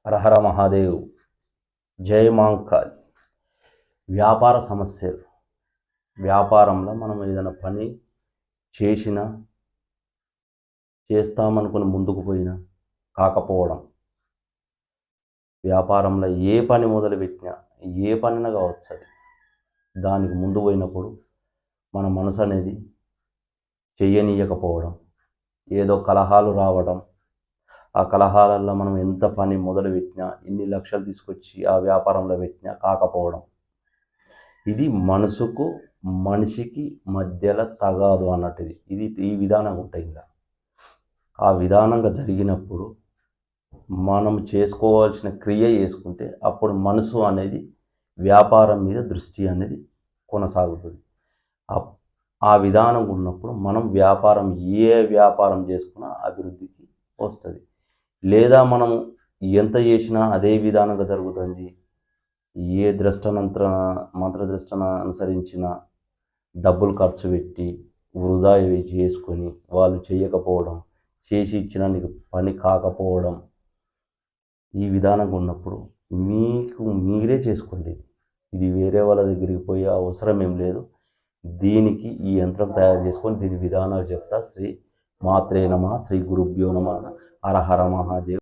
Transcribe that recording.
హరహర మహాదేవ్. జై మాంకాళ్. వ్యాపార సమస్యలు. వ్యాపారంలో మనం ఏదైనా పని చేసినా, చేస్తామనుకుని ముందుకు పోయినా కాకపోవడం. వ్యాపారంలో ఏ పని మొదలుపెట్టినా, ఏ పనినా కావచ్చు, అది దానికి ముందు పోయినప్పుడు మన మనసు అనేది చెయ్యనీయకపోవడం, ఏదో కలహాలు రావడం. ఆ కలహాలల్లో మనం ఎంత పని మొదలుపెట్టినా, ఇన్ని లక్షలు తీసుకొచ్చి ఆ వ్యాపారంలో పెట్టినా కాకపోవడం. ఇది మనసుకు మనిషికి మధ్యలో తగాదు అన్నట్టుది. ఇది ఈ విధానంగా ఉంటాయి. ఇంకా ఆ విధానంగా జరిగినప్పుడు మనం చేసుకోవాల్సిన క్రియ చేసుకుంటే అప్పుడు మనసు అనేది వ్యాపారం మీద దృష్టి అనేది కొనసాగుతుంది. ఆ విధానం ఉన్నప్పుడు మనం ఏ వ్యాపారం చేసుకున్నా అభివృద్ధికి వస్తుంది. లేదా మనం ఎంత చేసినా అదే విధానంగా జరుగుతుంది. ఏ మంత్రద్రష్టను అనుసరించిన డబ్బులు ఖర్చు పెట్టి వృధా చేసుకొని వాళ్ళు చేయకపోవడం, చేసి ఇచ్చిన నీకు పని కాకపోవడం, ఈ విధానంగా ఉన్నప్పుడు మీకు మీరే చేసుకోండి. ఇది వేరే వాళ్ళ దగ్గరికి పోయే అవసరం ఏం లేదు. దీనికి ఈ యంత్రం తయారు చేసుకొని దీని విధానాలు చెప్తా. శ్రీ మాత్రే నమః, శ్రీ గురుభ్యో నమః, హర హర మహాదేవ్.